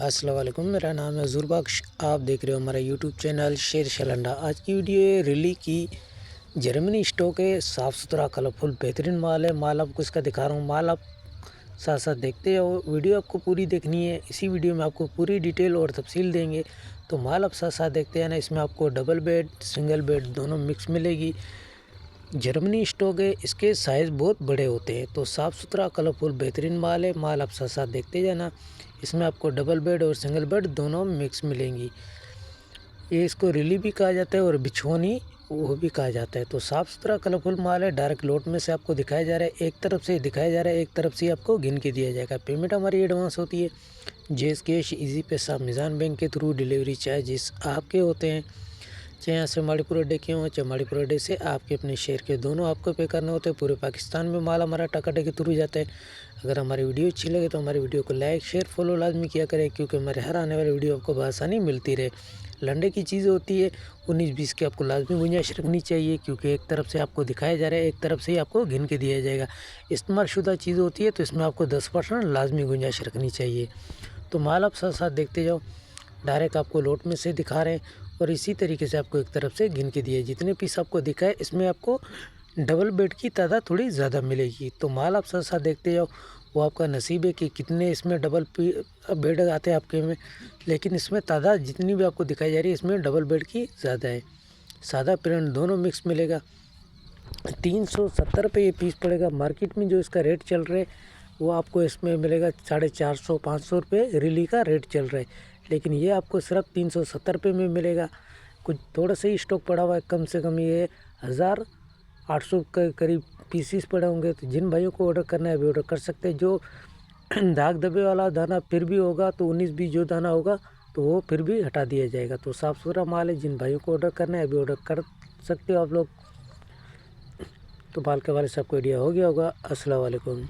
अस्सलाम वालेकुम, मेरा नाम है ज़ुर बख्श। आप देख रहे हो हमारा यूट्यूब चैनल शेर शलंडा। आज की वीडियो है रिली की। जर्मनी स्टॉक है, साफ़ सुथरा कलरफुल बेहतरीन माल है। माल आपको इसका दिखा रहा हूँ। माल आप साथ साथ देखते हो। वीडियो आपको पूरी देखनी है। इसी वीडियो में आपको पूरी डिटेल और तफसील देंगे, तो माल आप साथ साथ देखते हैं ना। इसमें आपको डबल बेड सिंगल बेड दोनों मिक्स मिलेगी। जर्मनी स्टॉक है, इसके साइज़ बहुत बड़े होते हैं। तो साफ़ सुथरा कलरफुल बेहतरीन माल है। माल आप साथ साथ देखते जाना। इसमें आपको डबल बेड और सिंगल बेड दोनों मिक्स मिलेंगी। ये इसको रिली भी कहा जाता है और बिछोनी वो भी कहा जाता है। तो साफ़ सुथरा कलरफुल माल है। डायरेक्ट लोट में से आपको दिखाया जा रहा है, एक तरफ से दिखाया जा रहा है, एक तरफ से आपको गिन के दिया जाएगा। पेमेंट हमारी एडवांस होती है। जेस कैश, इजी पैसा, मिज़ान बैंक के थ्रू डिलीवरी चार्जेस आपके होते हैं। चाहे यहाँ से माड़ीपुर अड्डे के हों, चाहे माड़ीपुर अड्डे से आपके अपने शहर के, दोनों आपको पे करने होते हैं। पूरे पाकिस्तान में माल हमारा टकाटक के थ्रू जाता है। अगर हमारी वीडियो अच्छी लगे तो हमारी वीडियो को लाइक शेयर फॉलो लाजमी किया करें, क्योंकि हमारे हर आने वाली वीडियो आपको बआसानी मिलती रहे। लंडे की चीज़ होती है 19-20 की, आपको लाजमी गुंजाइश रखनी चाहिए, क्योंकि एक तरफ से आपको दिखाया जा रहा है, एक तरफ से ही आपको गिन के दिया जाएगा। इस्तेमाल शुदा चीज़ होती है, तो इसमें आपको 10% लाजमी गुंजाइश रखनी चाहिए। तो माल आप साथ साथ देखते जाओ। डायरेक्ट आपको लोट में से दिखा रहे हैं और इसी तरीके से आपको एक तरफ से गिन के दिए। जितने पीस आपको दिखाए, इसमें आपको डबल बेड की तादाद थोड़ी ज़्यादा मिलेगी। तो माल आप साथ साथ देखते जाओ। वो आपका नसीब है कि कितने इसमें डबल बेड आते हैं आपके में, लेकिन इसमें तादाद जितनी भी आपको दिखाई जा रही है, इसमें डबल बेड की ज़्यादा है। सादा प्रिंट दोनों मिक्स मिलेगा। 370 रुपये ये पीस पड़ेगा। मार्केट में जो इसका रेट चल रहा है वो आपको इसमें मिलेगा 450-500 रुपये रिली का रेट चल रहा है, लेकिन ये आपको सिर्फ 370 रुपये में मिलेगा। कुछ थोड़ा सा ही स्टॉक पड़ा हुआ है, कम से कम ये 1800 के करीब पीसीस पड़े होंगे। तो जिन भाइयों को ऑर्डर करना है अभी ऑर्डर कर सकते हैं। जो दाग धब्बे वाला दाना फिर भी होगा, तो 19-20 जो दाना होगा तो वो फिर भी हटा दिया जाएगा। तो साफ़ सुथरा माल है। जिन भाइयों को ऑर्डर करना है अभी ऑर्डर कर सकते हो आप लोग। तो माल के बारे से आपको आइडिया हो गया होगा। अस्सलाम वालेकुम।